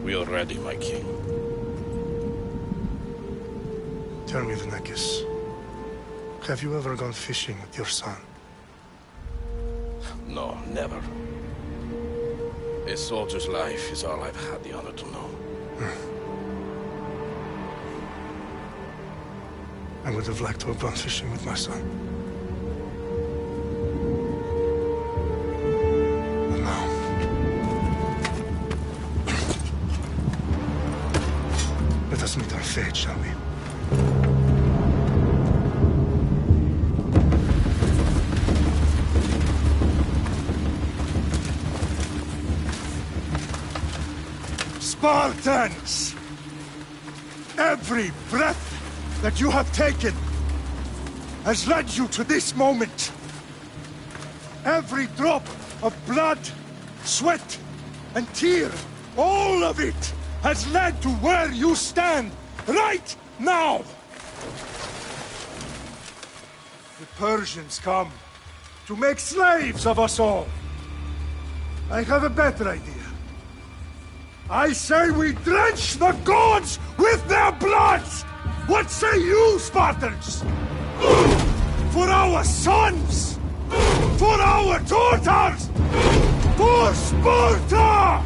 We are ready, my king. Tell me, Vinekis, have you ever gone fishing with your son? No, never. A soldier's life is all I've had the honor to know. I would have liked to have gone fishing with my son. But now... let us meet our fate, shall we? Spartans! Every breath that you have taken has led you to this moment. Every drop of blood, sweat, and tear, all of it has led to where you stand right now. The Persians come to make slaves of us all. I have a better idea. I say we drench the gods with their blood! What say you, Spartans? For our sons! For our daughters! For Sparta!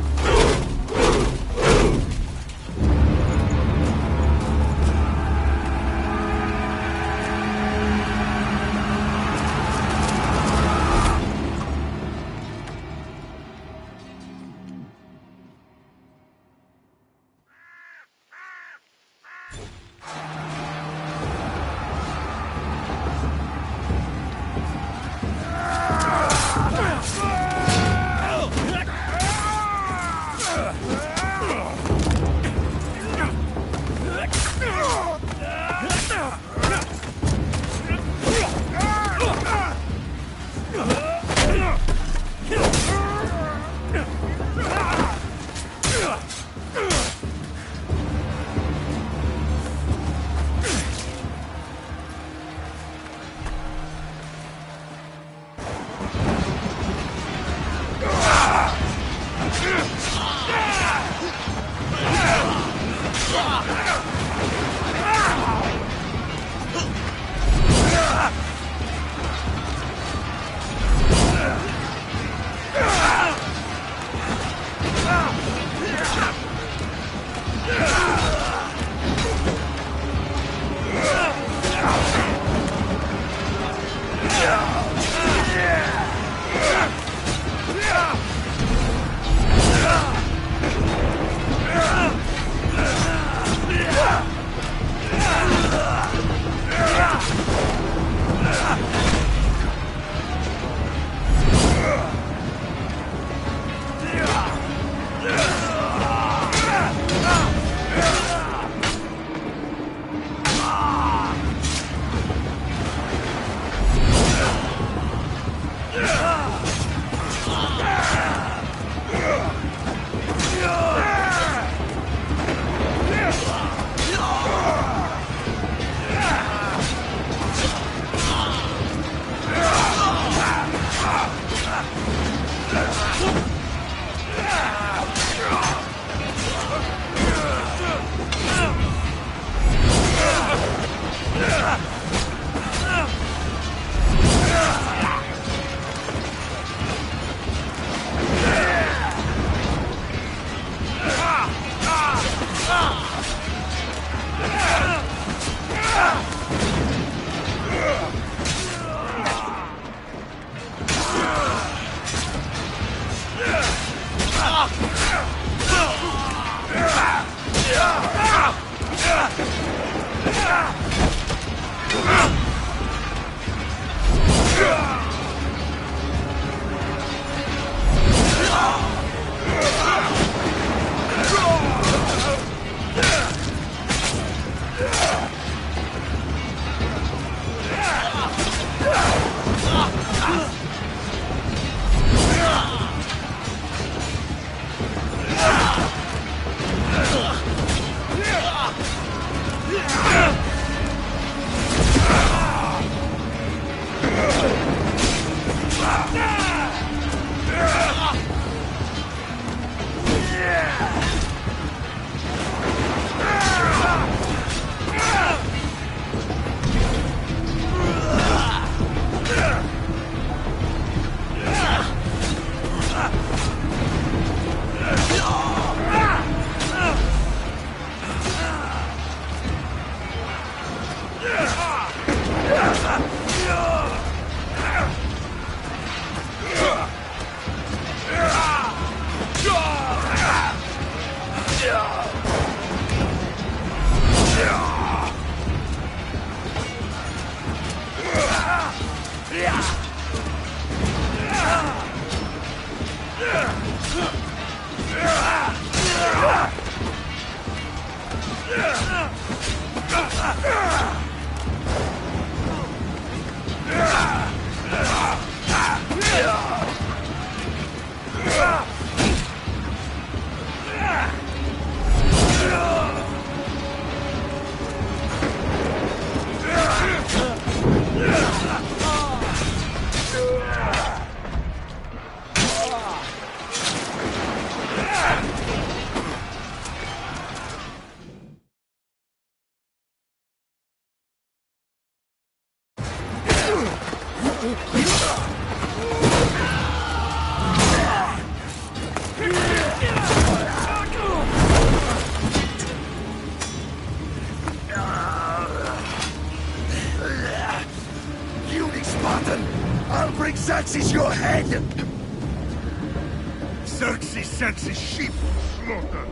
sends his sheep to slaughter.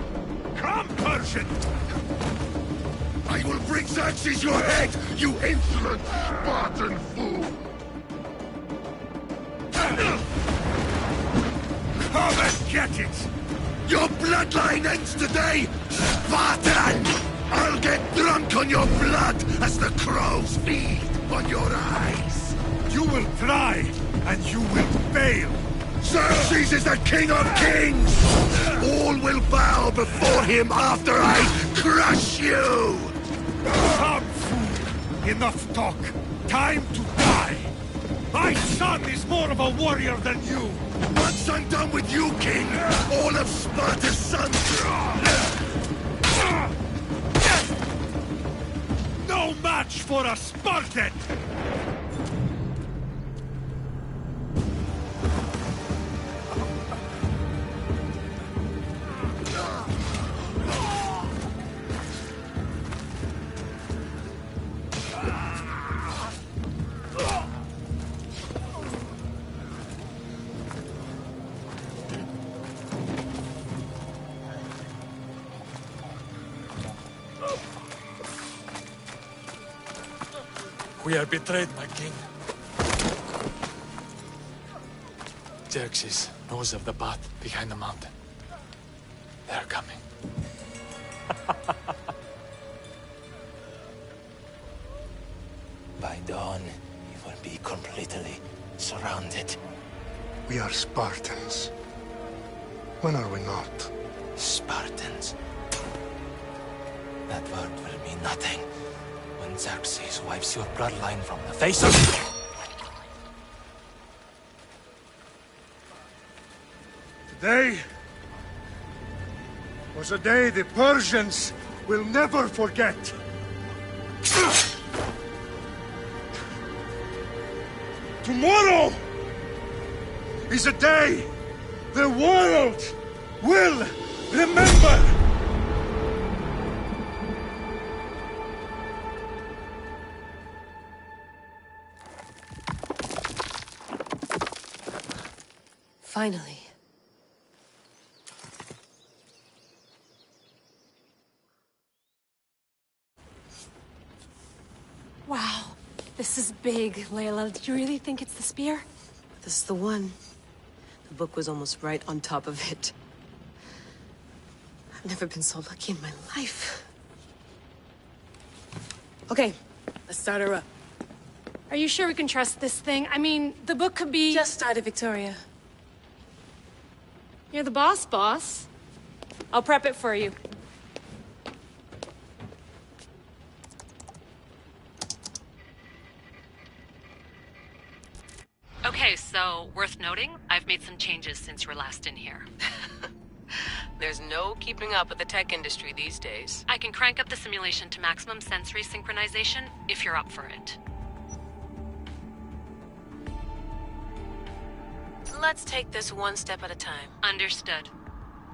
Come, Persian! I will bring Xerxes your head, you insolent Spartan fool! Come and get it! Your bloodline ends today, Spartan! I'll get drunk on your blood as the crows feed on your eyes! You will try, and you will fail! Xerxes is the king of kings! All will bow before him after I crush you! Come, fool! Enough talk! Time to die! My son is more of a warrior than you! Once I'm done with you, king, all of Sparta's sons... No match for a Spartan! We are betrayed, my king. Xerxes knows of the path behind the mountain. They are coming. By dawn, you will be completely surrounded. We are Spartans. When are we not? Spartans. That word will mean nothing when Xerxes wipes your bloodline from the face of... Today was a day the Persians will never forget. Tomorrow is a day the world will remember. Finally. Wow, this is big, Layla. Do you really think it's the spear? This is the one. The book was almost right on top of it. I've never been so lucky in my life. Okay, let's start her up. Are you sure we can trust this thing? I mean, the book could be... Just started, Victoria. You're the boss. I'll prep it for you. Okay, so, worth noting, I've made some changes since you were last in here. There's no keeping up with the tech industry these days. I can crank up the simulation to maximum sensory synchronization if you're up for it. Let's take this one step at a time. Understood.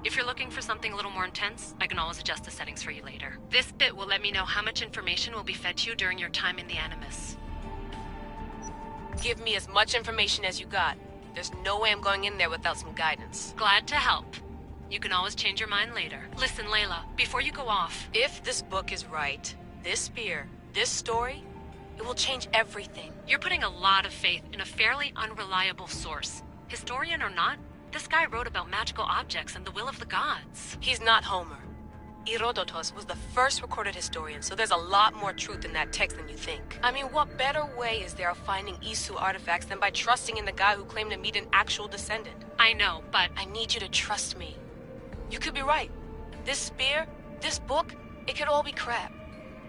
If you're looking for something a little more intense, I can always adjust the settings for you later. This bit will let me know how much information will be fed to you during your time in the Animus. Give me as much information as you got. There's no way I'm going in there without some guidance. Glad to help. You can always change your mind later. Listen, Layla, before you go off... If this book is right, this spear, this story, it will change everything. You're putting a lot of faith in a fairly unreliable source. Historian or not, this guy wrote about magical objects and the will of the gods. He's not Homer. Herodotus was the first recorded historian, so there's a lot more truth in that text than you think. I mean, what better way is there of finding Isu artifacts than by trusting in the guy who claimed to meet an actual descendant? I know, but... I need you to trust me. You could be right. This spear, this book, it could all be crap.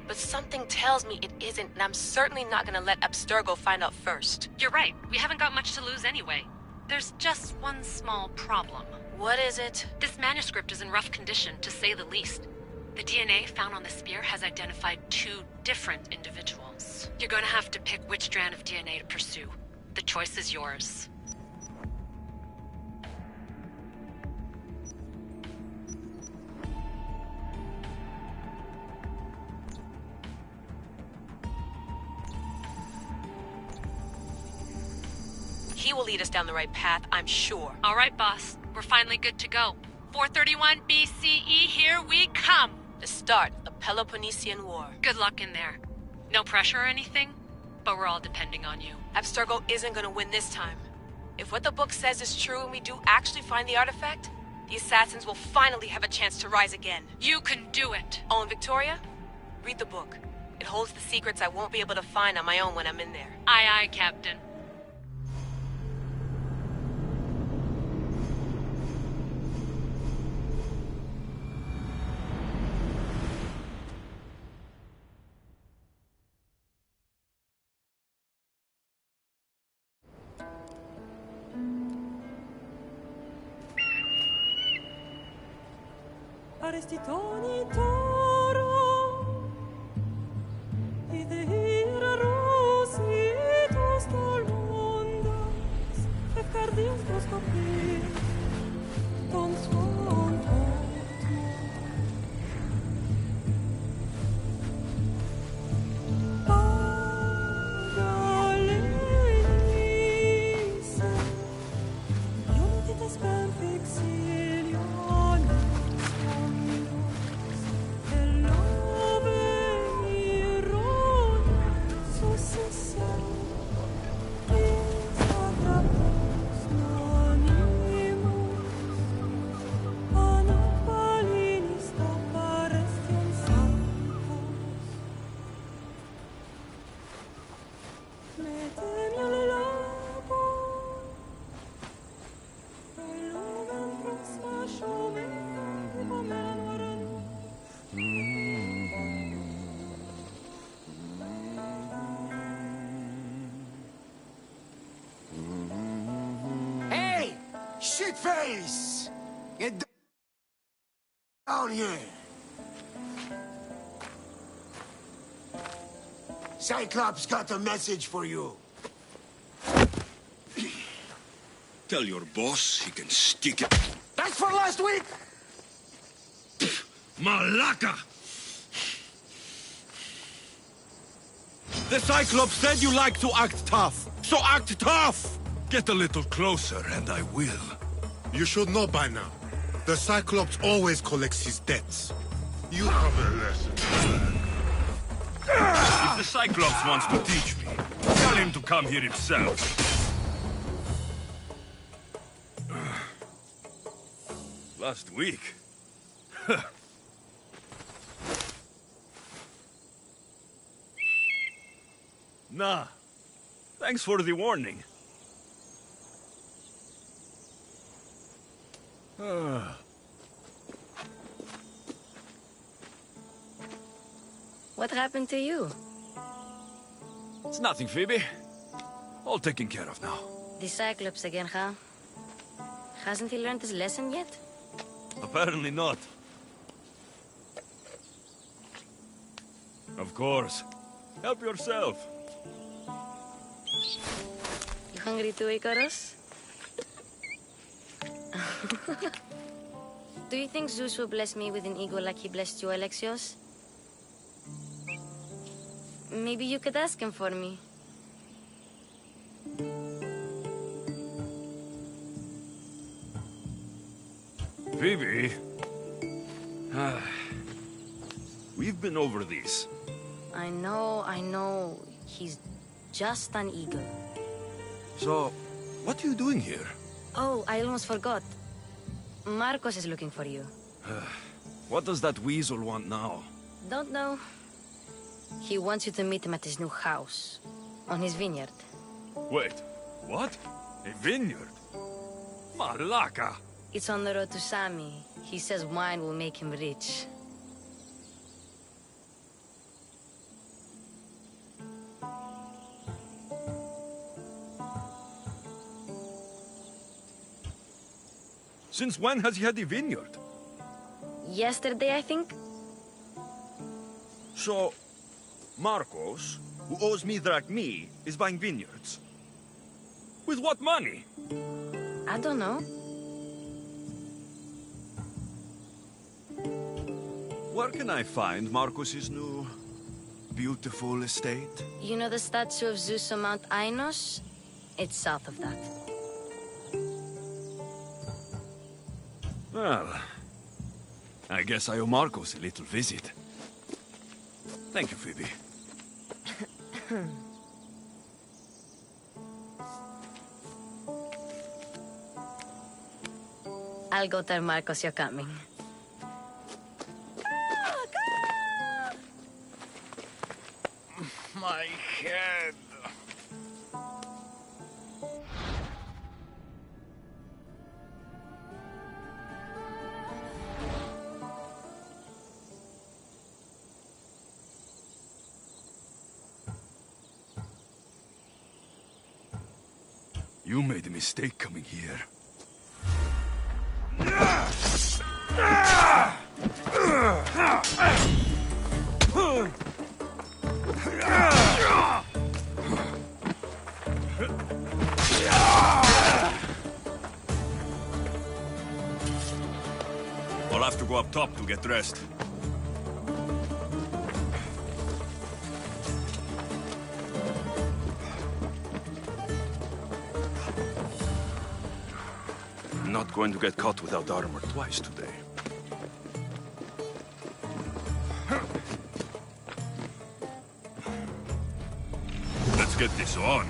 But something tells me it isn't, and I'm certainly not gonna let Abstergo find out first. You're right. We haven't got much to lose anyway. There's just one small problem. What is it? This manuscript is in rough condition, to say the least. The DNA found on the spear has identified 2 different individuals. You're gonna have to pick which strand of DNA to pursue. The choice is yours. He will lead us down the right path, I'm sure. All right, boss. We're finally good to go. 431 BCE, here we come! The start of the Peloponnesian War. Good luck in there. No pressure or anything, but we're all depending on you. Abstergo isn't gonna win this time. If what the book says is true and we do actually find the artifact, the assassins will finally have a chance to rise again. You can do it! Oh, and Victoria? Read the book. It holds the secrets I won't be able to find on my own when I'm in there. Aye, aye, Captain. Arestitoni toro, idehira rositos tolmondas, efcardios toskopir, ton svon Pagalenise, iuntitas perfectilion. Hey! Shitface! Get down here! Cyclops got a message for you. Tell your boss he can stick it. That's for last week! Malaka! The Cyclops said you like to act tough, so act tough! Get a little closer and I will. You should know by now. The Cyclops always collects his debts. You have a lesson to learn. If the Cyclops wants to teach me, tell him to come here himself. Last week? Nah. Thanks for the warning. What happened to you? It's nothing, Phoebe. All taken care of now. The Cyclops again, huh? Hasn't he learned his lesson yet? Apparently not. Of course. Help yourself. You hungry too, Icarus? Do you think Zeus will bless me with an ego like he blessed you, Alexios? Maybe you could ask him for me. Phoebe? We've been over this. I know. He's just an eagle. So, what are you doing here? Oh, I almost forgot. Marcos is looking for you. What does that weasel want now? Don't know. He wants you to meet him at his new house. On his vineyard. Wait, what? A vineyard? Malaka! It's on the road to Sami. He says wine will make him rich. Since when has he had a vineyard? Yesterday, I think? So, Marcos, who owes me drachmi, is buying vineyards. With what money? I don't know. Where can I find Marcos's new, beautiful estate? You know the statue of Zeus on Mount Ainos? It's south of that. Well, I guess I owe Marcos a little visit. Thank you, Phoebe. I'll go tell Marcos you're coming. My head. You made a mistake coming here. I'll have to go up top to get dressed. I'm not going to get caught without armor twice today. Let's get this on.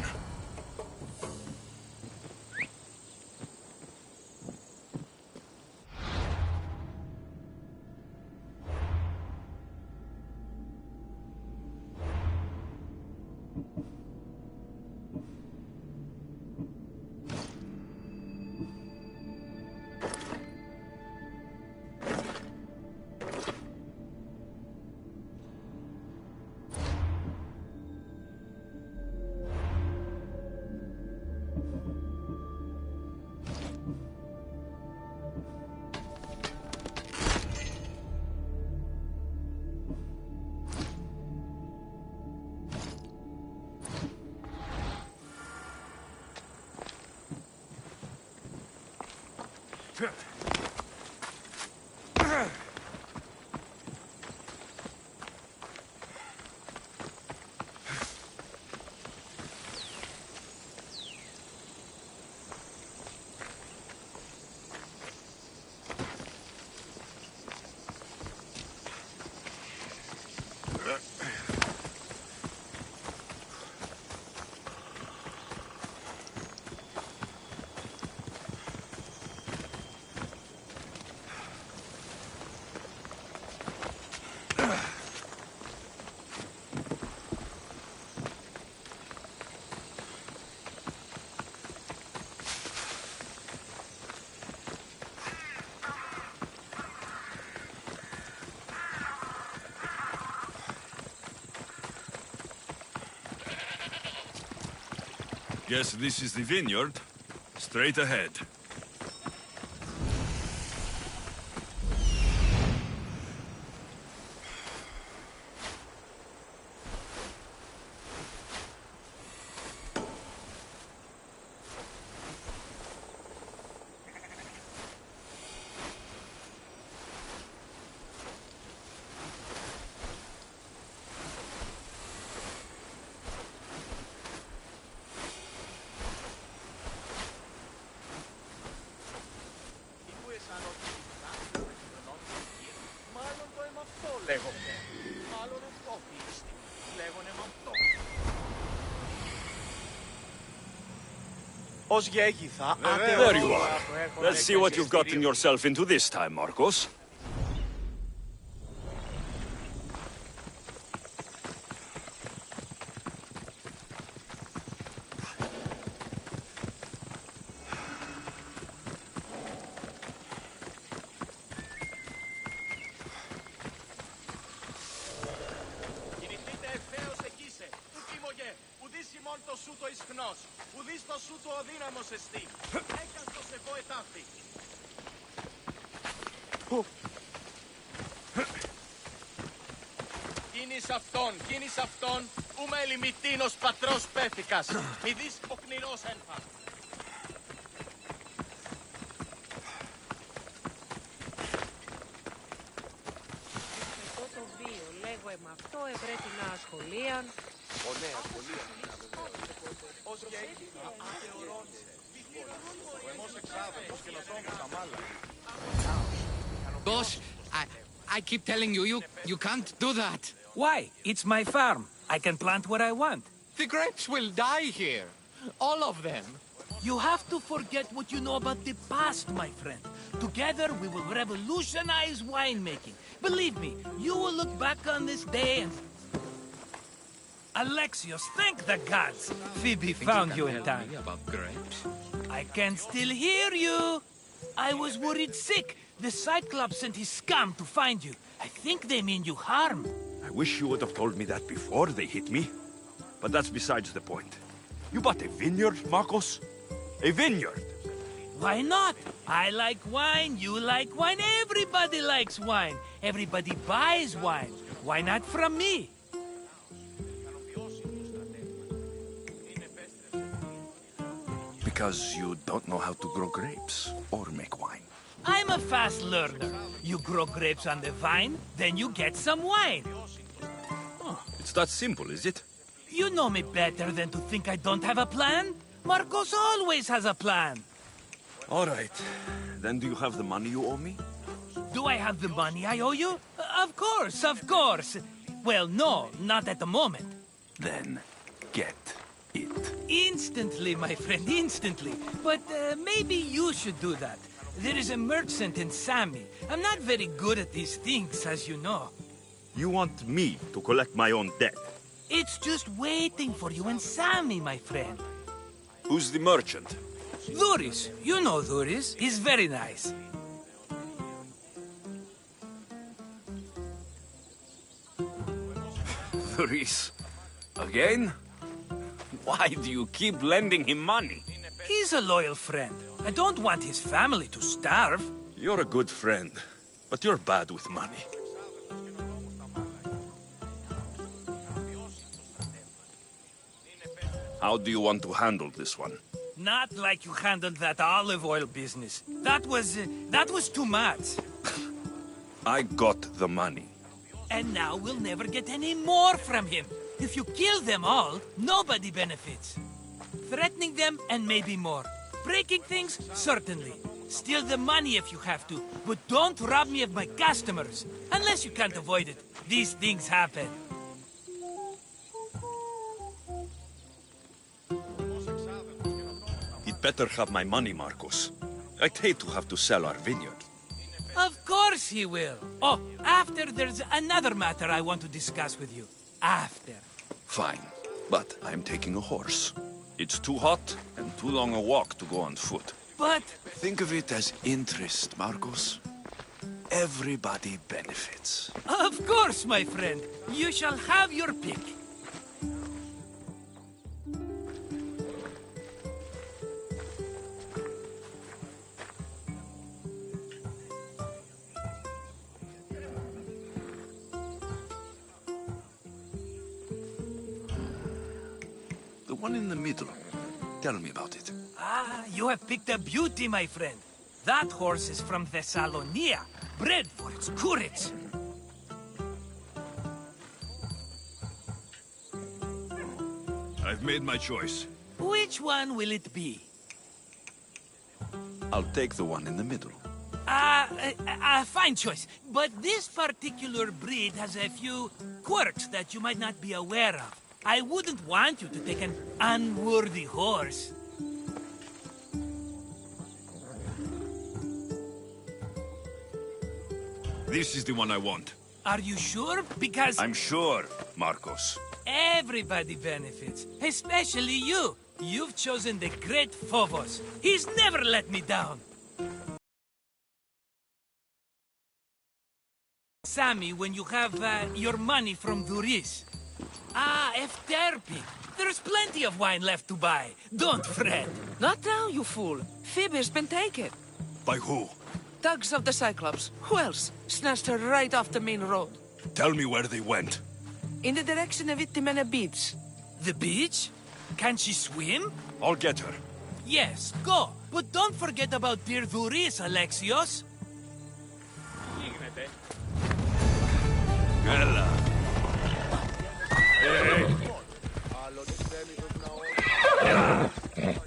Guess this is the vineyard. Straight ahead. There you are. Let's see what you've gotten yourself into this time, Marcos. Κίνης αυτόν, ούμε ελιμητίνος πατρός πέθηκας. Μη δεις οκνηρός ένφα. Αυτό το βίο, λέγω με αυτό, πρέπει να ασχολίαν. Ο νέα ασχολίαν, ως γέγγι, αθεωρώνησε. Ο εμός εξάδελφος και λασόμος αμάλα. Boss, I keep telling you, you can't do that. Why? It's my farm. I can plant what I want. The grapes will die here. All of them. You have to forget what you know about the past, my friend. Together, we will revolutionize winemaking. Believe me, you will look back on this day and... Alexios, thank the gods! Phoebe found you in time. About grapes? I can still hear you! I was worried sick. The Cyclops sent his scum to find you. I think they mean you harm. I wish you would have told me that before they hit me. But that's besides the point. You bought a vineyard, Marcos? A vineyard? Why not? I like wine, you like wine, everybody likes wine. Everybody buys wine. Why not from me? Because you don't know how to grow grapes or make wine. I'm a fast learner. You grow grapes on the vine, then you get some wine. Oh, it's that simple, is it? You know me better than to think I don't have a plan. Marcos always has a plan. All right. Then do you have the money you owe me? Do I have the money I owe you? Of course, of course. Well, no, not at the moment. Then get it. Instantly, my friend, instantly. But maybe you should do that. There is a merchant in Sami. I'm not very good at these things, as you know. You want me to collect my own debt? It's just waiting for you in Sami, my friend. Who's the merchant? Duris. You know Duris. He's very nice. Duris? Again? Why do you keep lending him money? He's a loyal friend. I don't want his family to starve. You're a good friend, but you're bad with money. How do you want to handle this one? Not like you handled that olive oil business. That was too much. I got the money. And now we'll never get any more from him. If you kill them all, nobody benefits. Threatening them, and maybe more. Breaking things, certainly. Steal the money if you have to, but don't rob me of my customers. Unless you can't avoid it. These things happen. He'd better have my money, Marcos. I'd hate to have to sell our vineyard. Of course he will. Oh, after there's another matter I want to discuss with you. After. Fine, but I'm taking a horse. It's too hot and too long a walk to go on foot. But... Think of it as interest, Marcos. Everybody benefits. Of course, my friend. You shall have your pick. The one in the middle. Tell me about it. Ah, you have picked a beauty, my friend. That horse is from Thessalonia, bred for its courage. I've made my choice. Which one will it be? I'll take the one in the middle. Fine choice. But this particular breed has a few quirks that you might not be aware of. I wouldn't want you to take an unworthy horse. This is the one I want. Are you sure? Because... I'm sure, Marcos. Everybody benefits, especially you. You've chosen the great Phobos. He's never let me down. Sammy, when you have your money from Duris. Efterpi. There's plenty of wine left to buy. Don't fret. Not now, you fool. Phoebe's been taken. By who? Thugs of the Cyclops. Who else? Snatched her right off the main road. Tell me where they went. In the direction of Itimena Beach. The beach? Can she swim? I'll get her. Yes, go. But don't forget about dear Duris, Alexios. Ella. Hey.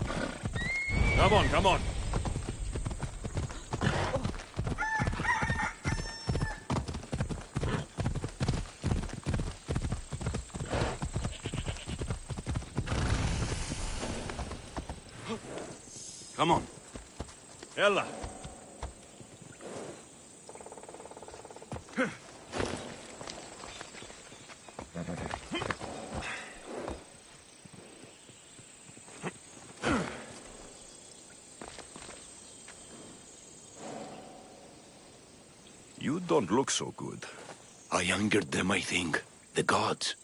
Come on, come on. Come on. Ella. You don't look so good. I angered them, I think. The gods.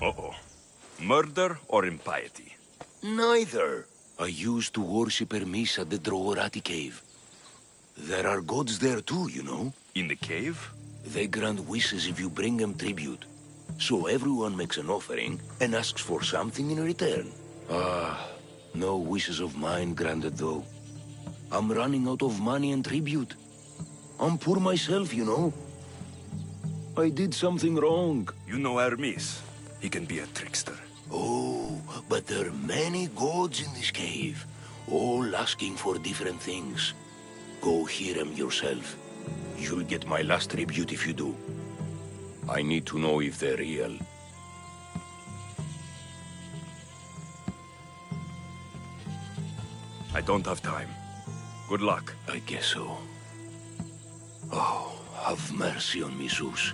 Uh-oh. Murder or impiety? Neither. I used to worship Hermes at the Droorati cave. There are gods there too, you know. In the cave? They grant wishes if you bring them tribute. So everyone makes an offering and asks for something in return. No wishes of mine granted though. I'm running out of money and tribute. I'm poor myself, you know. I did something wrong. You know Hermes. He can be a trickster. Oh, but there are many gods in this cave, all asking for different things. Go hear them yourself. You'll get my last tribute if you do. I need to know if they're real. I don't have time. Good luck. I guess so. Oh, have mercy on me, Zeus.